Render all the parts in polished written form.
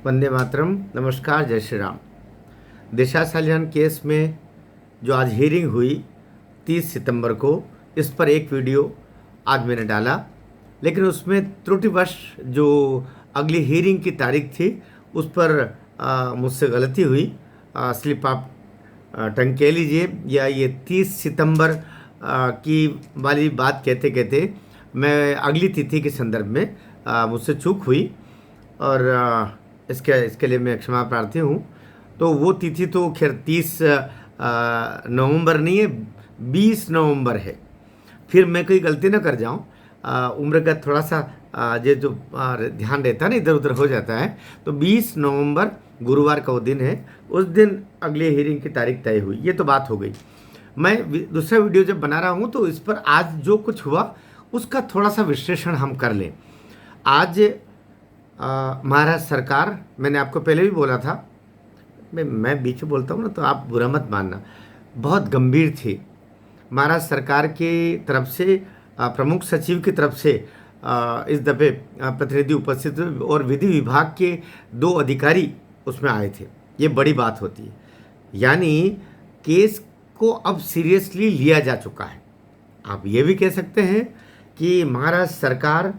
वंदे मातरम। नमस्कार, जय श्री राम। दिशा सलियान केस में जो आज हियरिंग हुई 30 सितंबर को, इस पर एक वीडियो आज मैंने डाला, लेकिन उसमें त्रुटिवश जो अगली हियरिंग की तारीख थी उस पर मुझसे गलती हुई। स्लिप आप टंग कह लीजिए, या ये 30 सितंबर की वाली बात कहते कहते मैं अगली तिथि के संदर्भ में मुझसे चूक हुई, और इसके लिए मैं क्षमा प्रार्थी हूँ। तो वो तिथि तो खैर 30 नवंबर नहीं है, 20 नवंबर है। फिर मैं कोई गलती ना कर जाऊँ, उम्र का थोड़ा सा ये जो ध्यान रहता है ना, इधर उधर हो जाता है। तो 20 नवंबर गुरुवार का वो दिन है, उस दिन अगले हियरिंग की तारीख तय हुई। ये तो बात हो गई। मैं दूसरा वीडियो जब बना रहा हूँ तो इस पर आज जो कुछ हुआ उसका थोड़ा सा विश्लेषण हम कर लें। आज महाराष्ट्र सरकार, मैंने आपको पहले भी बोला था, मैं बीच में बोलता हूँ ना तो आप बुरा मत मानना, बहुत गंभीर थी। महाराष्ट्र सरकार की तरफ से प्रमुख सचिव की तरफ से इस दफे प्रतिनिधि उपस्थित हुए और विधि विभाग के 2 अधिकारी उसमें आए थे। ये बड़ी बात होती है, यानी केस को अब सीरियसली लिया जा चुका है। आप ये भी कह सकते हैं कि महाराष्ट्र सरकार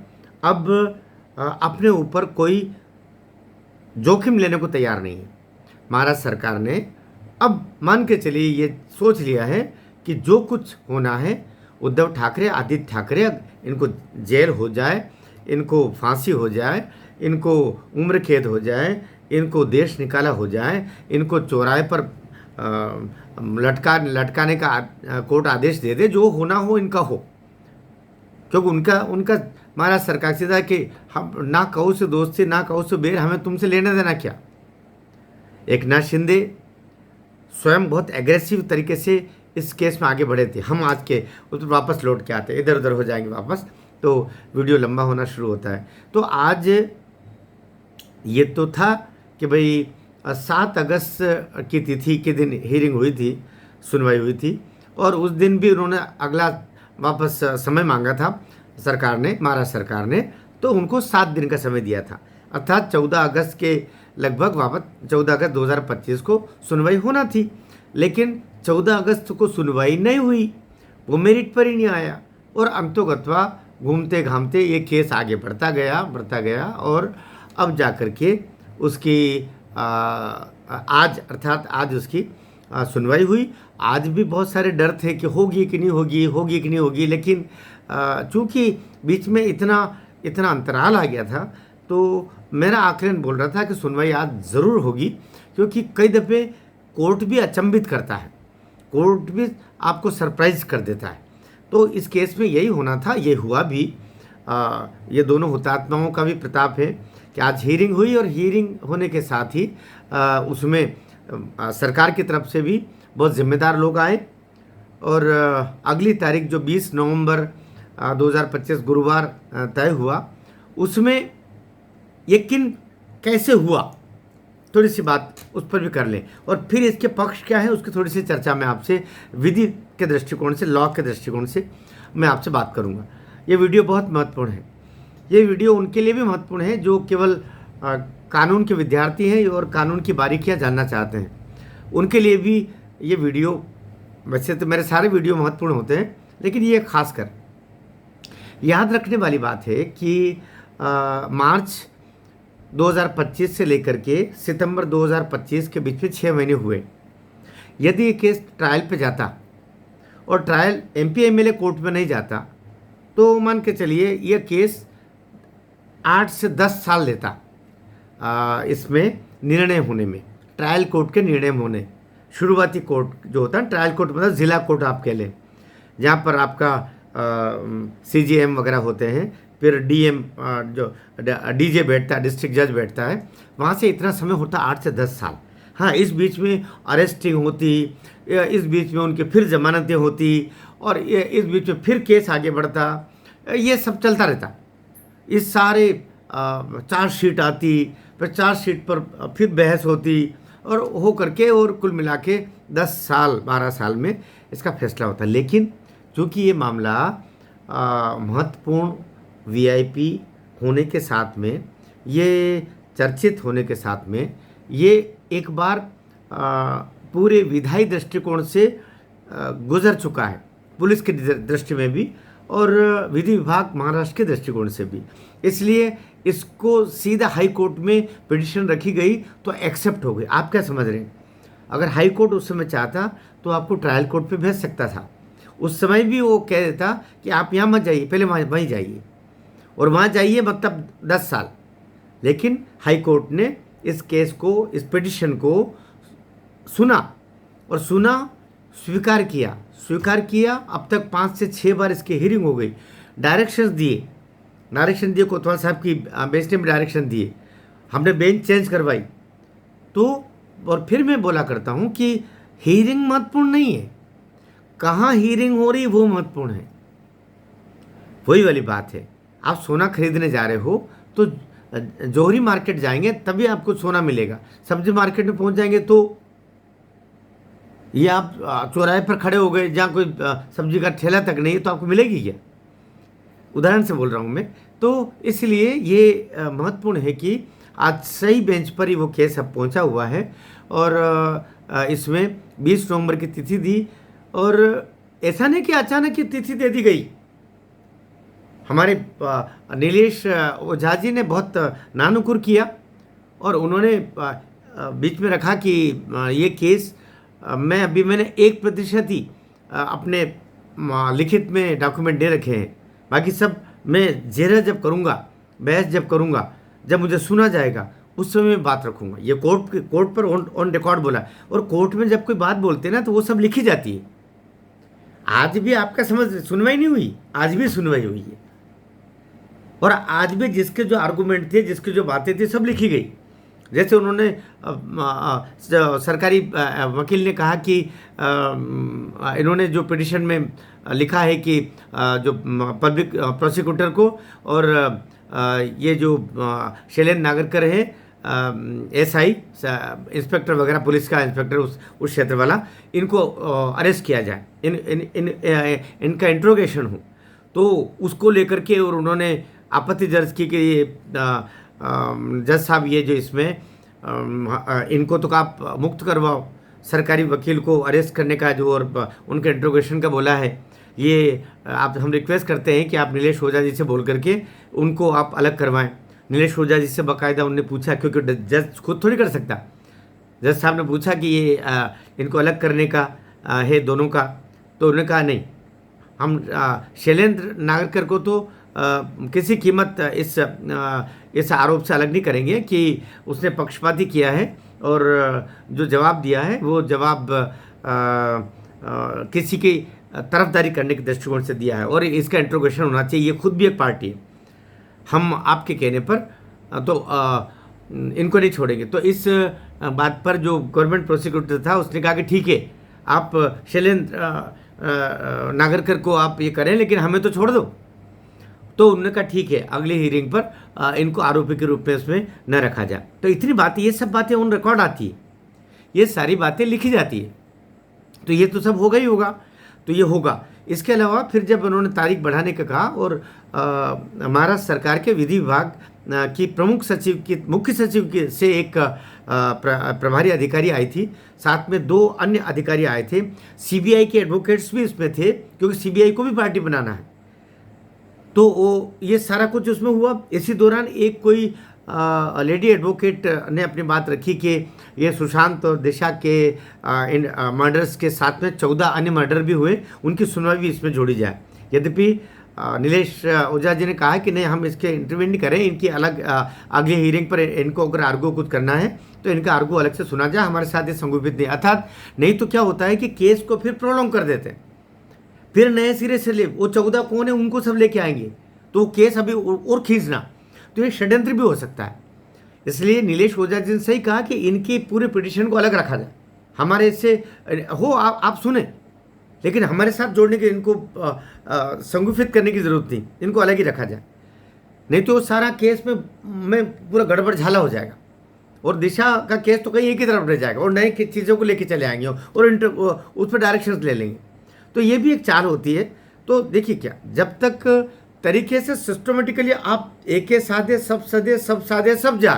अब अपने ऊपर कोई जोखिम लेने को तैयार नहीं है। महाराष्ट्र सरकार ने अब मान के चलिए ये सोच लिया है कि जो कुछ होना है, उद्धव ठाकरे, आदित्य ठाकरे, इनको जेल हो जाए, इनको फांसी हो जाए, इनको उम्र कैद हो जाए, इनको देश निकाला हो जाए, इनको चौराहे पर लटकाने का कोर्ट आदेश दे दे, जो होना हो इनका हो। क्योंकि उनका महाराष्ट्र सरकार से था कि हम ना कहो से दोस्ती, ना कहो से बैर, हमें तुमसे लेना देना क्या। एक नाथ शिंदे स्वयं बहुत एग्रेसिव तरीके से इस केस में आगे बढ़े थे। हम आज के उस पर वापस लौट के आते, इधर उधर हो जाएंगे वापस, तो वीडियो लंबा होना शुरू होता है। तो आज ये तो था कि भाई 7 अगस्त की तिथि के दिन हियरिंग हुई थी, सुनवाई हुई थी, और उस दिन भी उन्होंने अगला वापस समय मांगा था सरकार ने, महाराष्ट्र सरकार ने, तो उनको 7 दिन का समय दिया था, अर्थात 14 अगस्त के लगभग वापस 14 अगस्त 2025 को सुनवाई होना थी। लेकिन 14 अगस्त को सुनवाई नहीं हुई, वो मेरिट पर ही नहीं आया, और अंतोगत्वा घूमते घामते ये केस आगे बढ़ता गया और अब जा कर के उसकी आज, अर्थात आज उसकी सुनवाई हुई। आज भी बहुत सारे डर थे कि होगी कि नहीं होगी, लेकिन चूँकि बीच में इतना अंतराल आ गया था, तो मेरा आकलन बोल रहा था कि सुनवाई आज ज़रूर होगी, क्योंकि कई दफ़े कोर्ट भी अचंभित करता है, कोर्ट भी आपको सरप्राइज कर देता है। तो इस केस में यही होना था, ये हुआ भी। ये दोनों हुतात्माओं का भी प्रताप है कि आज हियरिंग हुई, और हियरिंग होने के साथ ही उसमें सरकार की तरफ से भी बहुत जिम्मेदार लोग आए, और अगली तारीख जो 20 नवंबर 2025 गुरुवार तय हुआ, उसमें यकीन कैसे हुआ, थोड़ी सी बात उस पर भी कर लें, और फिर इसके पक्ष क्या है उसकी थोड़ी सी चर्चा मैं आपसे विधि के दृष्टिकोण से, लॉ के दृष्टिकोण से मैं आपसे बात करूंगा। ये वीडियो बहुत महत्वपूर्ण है। ये वीडियो उनके लिए भी महत्वपूर्ण है जो केवल कानून के विद्यार्थी हैं और कानून की बारीकियां जानना चाहते हैं, उनके लिए भी ये वीडियो, वैसे तो मेरे सारे वीडियो महत्वपूर्ण होते हैं, लेकिन ये खासकर याद रखने वाली बात है कि मार्च 2025 से लेकर के सितंबर 2025 के बीच में 6 महीने हुए। यदि ये केस ट्रायल पे जाता और ट्रायल MP MLA कोर्ट में नहीं जाता, तो मान के चलिए ये केस 8 से 10 साल लेता इसमें निर्णय होने में, ट्रायल कोर्ट के निर्णय होने। शुरुआती कोर्ट जो होता है, ट्रायल कोर्ट मतलब ज़िला कोर्ट आप कह लें, जहाँ पर आपका CJM वगैरह होते हैं, फिर DM जो DJ बैठता है, डिस्ट्रिक्ट जज बैठता है, वहाँ से इतना समय होता 8 से 10 साल। हाँ, इस बीच में अरेस्टिंग होती, इस बीच में उनके फिर जमानतें होती, और इस बीच में फिर केस आगे बढ़ता, ये सब चलता रहता। इस सारे चार्जशीट आती, फिर चार्जशीट पर फिर बहस होती, और हो करके और कुल मिला के 10 साल 12 साल में इसका फैसला होता। लेकिन चूँकि ये मामला महत्वपूर्ण VIP होने के साथ में ये चर्चित होने के साथ में ये एक बार पूरे विधायी दृष्टिकोण से गुजर चुका है, पुलिस की दृष्टि में भी और विधि विभाग महाराष्ट्र के दृष्टिकोण से भी। इसलिए इसको सीधा हाई कोर्ट में पिटिशन रखी गई तो एक्सेप्ट हो गई। आप क्या समझ रहे हैं? अगर हाई कोर्ट उस समय चाहता तो आपको ट्रायल कोर्ट पे भेज सकता था। उस समय भी वो कह देता कि आप यहाँ मत जाइए, पहले वहीं जाइए, और वहाँ जाइए मतलब 10 साल। लेकिन हाई कोर्ट ने इस केस को, इस पिटिशन को सुना और स्वीकार किया। अब तक 5 से 6 बार इसकी हियरिंग हो गई। डायरेक्शन दिए कोतवाल साहब की बेंच ने भी डायरेक्शन दिए, हमने बेंच चेंज करवाई। तो और फिर मैं बोला करता हूँ कि हियरिंग महत्वपूर्ण नहीं है, कहाँ हियरिंग हो रही वो महत्वपूर्ण है। वही वाली बात है, आप सोना खरीदने जा रहे हो तो जौहरी मार्केट जाएंगे तभी आपको सोना मिलेगा। सब्जी मार्केट में पहुंच जाएंगे तो ये आप चौराहे पर खड़े हो गए जहाँ कोई सब्जी का ठेला तक नहीं है तो आपको मिलेगी क्या? उदाहरण से बोल रहा हूँ मैं। तो इसलिए ये महत्वपूर्ण है कि आज सही बेंच पर ही वो केस अब पहुँचा हुआ है और इसमें 20 नवंबर की तिथि दी। और ऐसा नहीं कि अचानक ये तिथि दे दी गई। हमारे नीलेश ओझा जी ने बहुत नानुकुर किया और उन्होंने बीच में रखा कि ये केस मैंने 1% ही अपने लिखित में डॉक्यूमेंट दे रखे हैं, बाकी सब मैं जेरा जब करूँगा, बहस जब करूँगा, जब मुझे सुना जाएगा उस समय मैं बात रखूँगा। ये कोर्ट पर ऑन रिकॉर्ड बोला। और कोर्ट में जब कोई बात बोलते हैं ना तो वो सब लिखी जाती है। आज भी आपका सुनवाई नहीं हुई, आज भी सुनवाई हुई है और आज भी जिसके जो आर्गूमेंट थे, जिसकी जो बातें थी, सब लिखी गई। जैसे उन्होंने सरकारी वकील ने कहा कि इन्होंने जो पिटिशन में लिखा है कि जो पब्लिक प्रोसिक्यूटर को और ये जो शैलेंद्र नागरकर है SI इंस्पेक्टर वगैरह, पुलिस का इंस्पेक्टर उस क्षेत्र वाला, इनको अरेस्ट किया जाए, इनका इंट्रोगेशन हो। तो उसको लेकर के और उन्होंने आपत्ति दर्ज की कि ये जज साहब ये जो इसमें इनको तो आप मुक्त करवाओ, सरकारी वकील को अरेस्ट करने का जो और उनके इंट्रोगेशन का बोला है, ये हम रिक्वेस्ट करते हैं कि आप नीलेश ओझा जी से बोल करके उनको आप अलग करवाएं। नीलेश ओझा जी से बाकायदा उनने पूछा, क्योंकि जज खुद थोड़ी कर सकता। जज साहब ने पूछा कि ये इनको अलग करने का है दोनों का, तो उन्होंने कहा नहीं, हम शैलेंद्र नागरकर को तो किसी कीमत इस आरोप से अलग नहीं करेंगे कि उसने पक्षपाती किया है और जो जवाब दिया है वो जवाब किसी की तरफदारी करने के दृष्टिकोण से दिया है और इसका इंट्रोगेशन होना चाहिए। ये खुद भी एक पार्टी है, हम आपके कहने पर तो इनको नहीं छोड़ेंगे। तो इस बात पर जो गवर्नमेंट प्रोसिक्यूटर था उसने कहा कि ठीक है, आप शैलेंद्र नागरकर को आप ये करें, लेकिन हमें तो छोड़ दो। तो उन्होंने कहा ठीक है, अगली हियरिंग पर इनको आरोपी के रूप में उसमें न रखा जाए। तो इतनी बातें, ये सब बातें ऑन रिकॉर्ड आती है, ये सारी बातें लिखी जाती है। तो ये तो सब होगा ही होगा, तो ये होगा। इसके अलावा फिर जब उन्होंने तारीख बढ़ाने का कहा और महाराष्ट्र सरकार के विधि विभाग की प्रमुख सचिव की, मुख्य सचिव के से एक प्रभारी अधिकारी आई थी, साथ में 2 अन्य अधिकारी आए थे। CBI के एडवोकेट्स भी इसमें थे, क्योंकि CBI को भी पार्टी बनाना है। तो वो ये सारा कुछ उसमें हुआ। इसी दौरान एक कोई लेडी एडवोकेट ने अपनी बात रखी कि ये सुशांत और दिशा के इन मर्डर्स के साथ में 14 अन्य मर्डर भी हुए, उनकी सुनवाई भी इसमें जोड़ी जाए। यद्यपि नीलेश ओझा जी ने कहा कि नहीं, हम इसके इंटरव्यू नहीं करें, इनकी अलग अगली हियरिंग पर इनको अगर आर्गू कुछ करना है तो इनका आर्गू अलग से सुना जाए, हमारे साथ ये संगोपित नहीं। अर्थात नहीं तो क्या होता है कि केस को फिर प्रोलॉन्ग कर देते हैं, फिर नए सिरे से वो 14 कौन है उनको सब लेके आएंगे, तो केस अभी और खींचना, तो ये षड्यंत्र भी हो सकता है। इसलिए नीलेश ओझा जी ने सही कहा कि इनकी पूरे पिटिशन को अलग रखा जाए, हमारे इससे हो आप सुने, लेकिन हमारे साथ जोड़ने के, इनको संगुफित करने की ज़रूरत नहीं, इनको अलग ही रखा जाए। नहीं तो सारा केस में पूरा गड़बड़ झाला हो जाएगा और दिशा का केस तो कहीं एक ही तरफ रह जाएगा और नई चीज़ों को लेके चले आएंगे और उस पर डायरेक्शंस ले लेंगे। तो ये भी एक चाल होती है। तो देखिए क्या, जब तक तरीके से सिस्टमेटिकली आप एक साधे सब सदे सब साधे सब जा,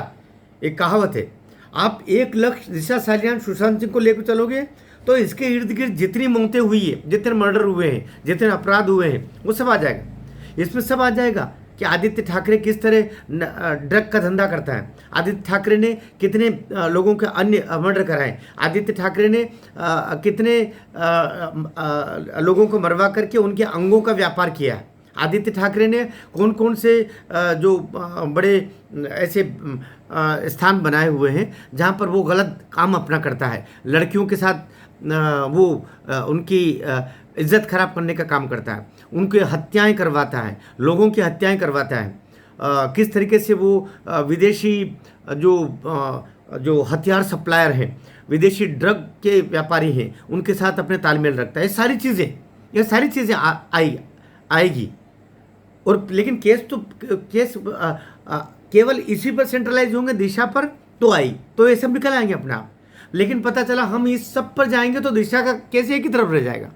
एक कहावत है, आप 1 लाख दिशा सालियान सुशांत सिंह को लेकर चलोगे तो इसके इर्द गिर्द जितनी मौतें हुई है, जितने मर्डर हुए हैं, जितने अपराध हुए हैं, वो सब आ जाएगा। इसमें सब आ जाएगा कि आदित्य ठाकरे किस तरह ड्रग का धंधा करता है, आदित्य ठाकरे ने कितने लोगों के अन्य मर्डर कराए, आदित्य ठाकरे ने कितने लोगों को मरवा करके उनके अंगों का व्यापार किया है, आदित्य ठाकरे ने कौन कौन से जो बड़े ऐसे स्थान बनाए हुए हैं जहाँ पर वो गलत काम अपना करता है, लड़कियों के साथ वो उनकी इज्जत खराब करने का काम करता है, उनकी हत्याएं करवाता है, लोगों की हत्याएं करवाता है, किस तरीके से वो विदेशी जो हथियार सप्लायर हैं, विदेशी ड्रग के व्यापारी हैं, उनके साथ अपने तालमेल रखता है। ये सारी चीज़ें आएगी। और लेकिन केस केवल इसी पर सेंट्रलाइज होंगे, दिशा पर तो ये सब निकल आएंगे अपने आप। लेकिन पता चला हम इस सब पर जाएंगे तो दिशा का केस एक ही तरफ रह जाएगा।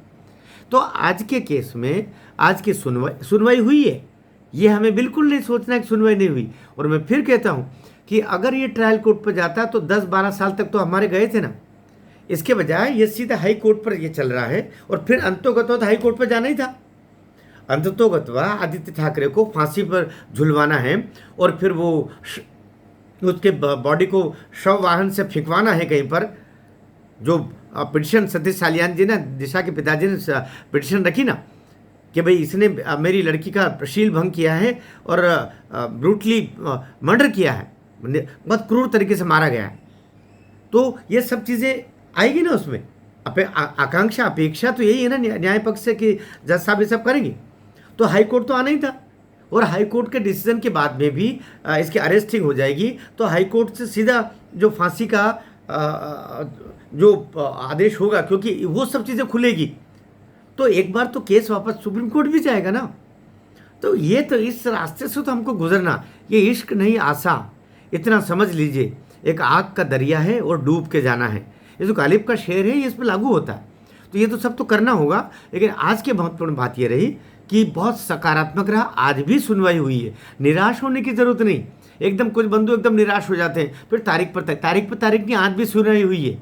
तो आज के केस में आज की सुनवाई हुई है, ये हमें बिल्कुल नहीं सोचना कि सुनवाई नहीं हुई। और मैं फिर कहता हूँ कि अगर ये ट्रायल कोर्ट पर जाता तो 10-12 साल तक तो हमारे गए थे ना। इसके बजाय ये सीधा हाई कोर्ट पर ये चल रहा है और फिर अंतोगत्वा तो हाई कोर्ट पर जाना ही था। अंततोगत्वा आदित्य ठाकरे को फांसी पर झुलवाना है और फिर वो उसके बॉडी को शव वाहन से फेंकवाना है कहीं पर। जो पिटिशन सतीश सालियान जी ने, दिशा के पिताजी ने पिटिशन रखी ना कि भाई इसने मेरी लड़की का शील भंग किया है और ब्रूटली मर्डर किया है, बहुत क्रूर तरीके से मारा गया है, तो ये सब चीज़ें आएगी ना उसमें। आकांक्षा अपेक्षा तो यही है ना न्याय पक्ष से कि जज साहब ये सब करेंगे। तो हाई कोर्ट तो आना ही था और हाई कोर्ट के डिसीजन के बाद में भी इसकी अरेस्टिंग हो जाएगी तो हाई कोर्ट से सीधा जो फांसी का जो आदेश होगा, क्योंकि वो सब चीज़ें खुलेगी तो एक बार तो केस वापस सुप्रीम कोर्ट भी जाएगा ना। तो ये तो इस रास्ते से तो हमको गुजरना, ये इश्क नहीं आसा, इतना समझ लीजिए। एक आग का दरिया है और डूब के जाना है। ये जो गालिब का शेर है ये इस पर लागू होता है। तो ये तो सब तो करना होगा। लेकिन आज की महत्वपूर्ण बात ये रही कि बहुत सकारात्मक रहा, आज भी सुनवाई हुई है, निराश होने की ज़रूरत नहीं। एकदम कुछ बंधु एकदम निराश हो जाते हैं, फिर तारीख पर नहीं, आज भी सुनवाई हुई है।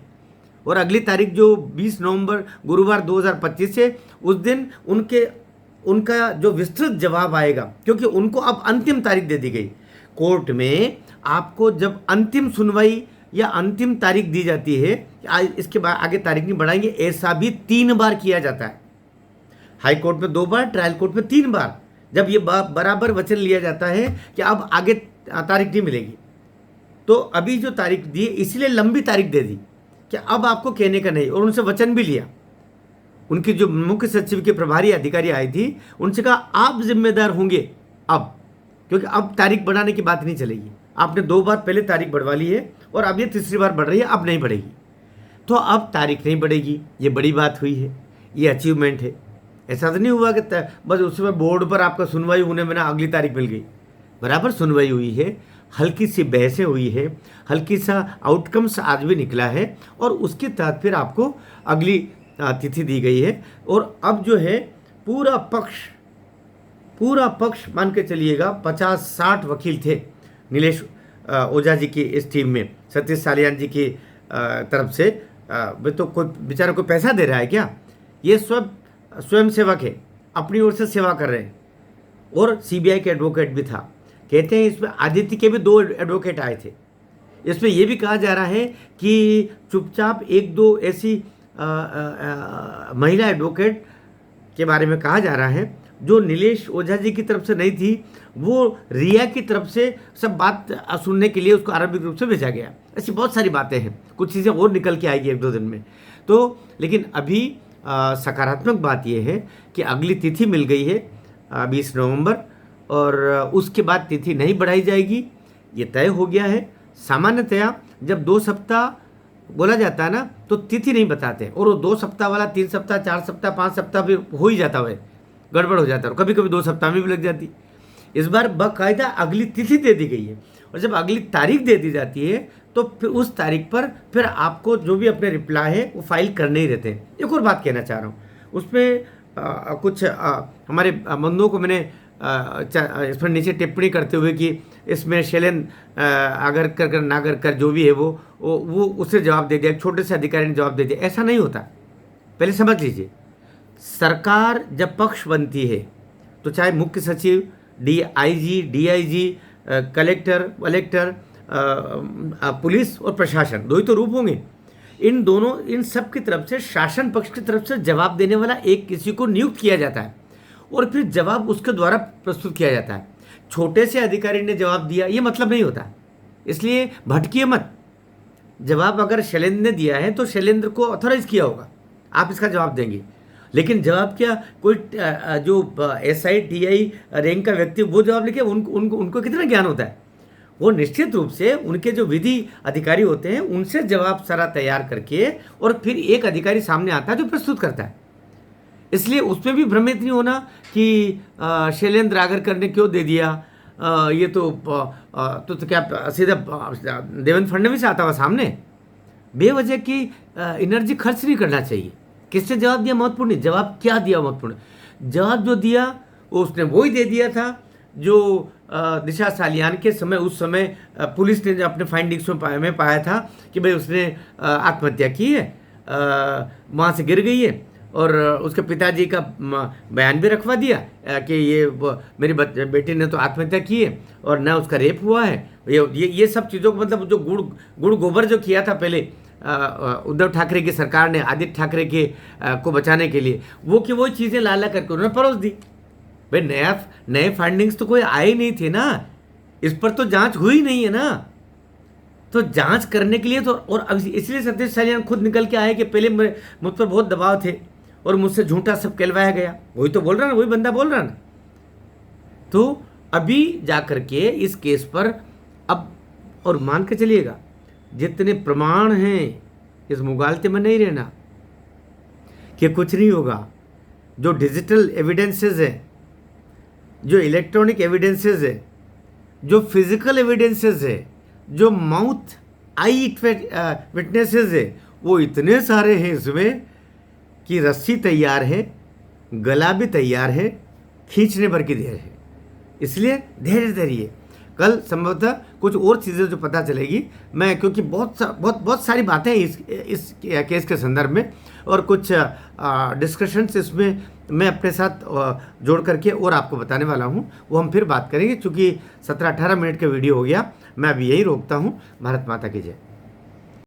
और अगली तारीख जो 20 नवंबर गुरुवार 2025 है, उस दिन उनका जो विस्तृत जवाब आएगा, क्योंकि उनको अब अंतिम तारीख दे दी गई कोर्ट में। आपको जब अंतिम सुनवाई या अंतिम तारीख दी जाती है, इसके बाद आगे तारीख नहीं बढ़ाएंगे, ऐसा भी 3 बार किया जाता है। हाई कोर्ट में 2 बार, ट्रायल कोर्ट में 3 बार। जब ये बराबर वचन लिया जाता है कि अब आगे तारीख नहीं मिलेगी, तो अभी जो तारीख दी इसलिए लंबी तारीख दे दी कि अब आपको कहने का नहीं। और उनसे वचन भी लिया, उनकी जो मुख्य सचिव के प्रभारी अधिकारी आई थी, उनसे कहा आप जिम्मेदार होंगे अब, क्योंकि अब तारीख बढ़ाने की बात नहीं चलेगी। आपने 2 बार पहले तारीख बढ़वा ली है और अब ये तीसरी बार बढ़ रही है, अब नहीं बढ़ेगी। तो अब तारीख नहीं बढ़ेगी, ये बड़ी बात हुई है, ये अचीवमेंट है। ऐसा तो नहीं हुआ कि बस उसमें बोर्ड पर आपका सुनवाई होने में ना अगली तारीख मिल गई। बराबर सुनवाई हुई है, हल्की सी बहसें हुई है, हल्की सा आउटकम्स आज भी निकला है और उसके तहत फिर आपको अगली तिथि दी गई है। और अब जो है पूरा पक्ष मान के चलिएगा 50-60 वकील थे नीलेश ओझा जी की इस टीम में, सतीश सालियान जी की तरफ से। वे तो कोई बेचारा कोई पैसा दे रहा है क्या? ये स्वयं सेवक है, अपनी ओर से सेवा कर रहे हैं। और सीबीआई के एडवोकेट भी था। कहते हैं इसमें आदित्य के भी 2 एडवोकेट आए थे। इसमें यह भी कहा जा रहा है कि चुपचाप 1-2 ऐसी महिला एडवोकेट के बारे में कहा जा रहा है जो नीलेश ओझा जी की तरफ से नहीं थी, वो रिया की तरफ से सब बात सुनने के लिए उसको आरंभिक रूप से भेजा गया। ऐसी बहुत सारी बातें हैं, कुछ चीज़ें और निकल के आएगी 1-2 दिन में। तो लेकिन अभी सकारात्मक बात यह है कि अगली तिथि मिल गई है 20 नवंबर और उसके बाद तिथि नहीं बढ़ाई जाएगी, ये तय हो गया है। सामान्यतया जब 2 सप्ताह बोला जाता है ना तो तिथि नहीं बताते, और वो 2 सप्ताह वाला 3 सप्ताह 4 सप्ताह 5 सप्ताह फिर हो ही जाता है, गड़बड़ हो जाता है, कभी कभी 2 सप्ताह में भी लग जाती। इस बार बाकायदा अगली तिथि दे दी गई है और जब अगली तारीख दे दी जाती है तो फिर उस तारीख पर फिर आपको जो भी अपने रिप्लाई है वो फाइल करने ही रहते हैं। एक और बात कहना चाह रहा हूँ, उसमें कुछ हमारे बंधुओं को मैंने इस पर नीचे टिप्पणी करते हुए कि इसमें शैलेंद्र अगर कर ना कर जो भी है वो उससे जवाब दे दिया, एक छोटे से अधिकारी ने जवाब दे दिया। ऐसा नहीं होता। पहले समझ लीजिए, सरकार जब पक्ष बनती है तो चाहे मुख्य सचिव, आईजी, डीआईजी, कलेक्टर, पुलिस और प्रशासन, दो ही तो रूप होंगे। इन सब की तरफ से, शासन पक्ष की तरफ से जवाब देने वाला एक किसी को नियुक्त किया जाता है और फिर जवाब उसके द्वारा प्रस्तुत किया जाता है। छोटे से अधिकारी ने जवाब दिया ये मतलब नहीं होता, इसलिए भटकिए मत। जवाब अगर शैलेंद्र ने दिया है तो शैलेंद्र को ऑथोराइज किया होगा, आप इसका जवाब देंगे। लेकिन जवाब क्या कोई जो SI TI रैंक का व्यक्ति वो जवाब लिखे, उनको कितना ज्ञान होता है? वो निश्चित रूप से उनके जो विधि अधिकारी होते हैं उनसे जवाब सारा तैयार करके और फिर एक अधिकारी सामने आता है जो प्रस्तुत करता है। इसलिए उसमें भी भ्रमित नहीं होना कि शैलेंद्र आगरकर ने क्यों दे दिया, ये तो क्या सीधा देवेंद्र फडणवीस आता हुआ सामने। बेवजह की एनर्जी खर्च नहीं करना चाहिए। किसने जवाब दिया महत्वपूर्ण नहीं, जवाब क्या दिया महत्वपूर्ण। जवाब जो दिया वो उसने वही दे दिया था जो दिशा सालियान के समय, उस समय पुलिस ने जो अपने फाइंडिंग्स में पाया था कि भाई उसने आत्महत्या की है, वहाँ से गिर गई है और उसके पिताजी का बयान भी रखवा दिया कि ये मेरी बेटी ने तो आत्महत्या की है और न उसका रेप हुआ है। ये सब चीज़ों को मतलब जो गुड़ गोबर जो किया था पहले उद्धव ठाकरे की सरकार ने आदित्य ठाकरे के को बचाने के लिए, वो चीज़ें ला करके उन्होंने परोस दी। भाई नए फाइंडिंग्स तो कोई आए नहीं थे ना, इस पर तो जांच हुई नहीं है ना। तो जांच करने के लिए तो, और अब इसलिए सतीश सालियान खुद निकल के आए कि पहले मुझ पर बहुत दबाव थे और मुझसे झूठा सब कहलवाया गया। वही तो बोल रहा ना, वही बंदा बोल रहा ना। तो अभी जाकर के इस केस पर अब, और मान के चलिएगा जितने प्रमाण हैं, इस मुगालते में नहीं रहना कि कुछ नहीं होगा। जो डिजिटल एविडेंसेस है, जो इलेक्ट्रॉनिक एविडेंसेस है, जो फिजिकल एविडेंसेस है, जो माउथ आई विटनेसेस है, वो इतने सारे हैं इसमें कि रस्सी तैयार है, गला भी तैयार है, खींचने भर की देर है। इसलिए धैर्य धरिए, कल संभवतः कुछ और चीज़ें जो पता चलेगी। मैं क्योंकि बहुत सारी बातें इस केस के संदर्भ में और कुछ डिस्कशंस इसमें मैं अपने साथ जोड़ करके और आपको बताने वाला हूं, वो हम फिर बात करेंगे। चूँकि 17-18 मिनट का वीडियो हो गया, मैं अभी यही रोकता हूं। भारत माता की जय।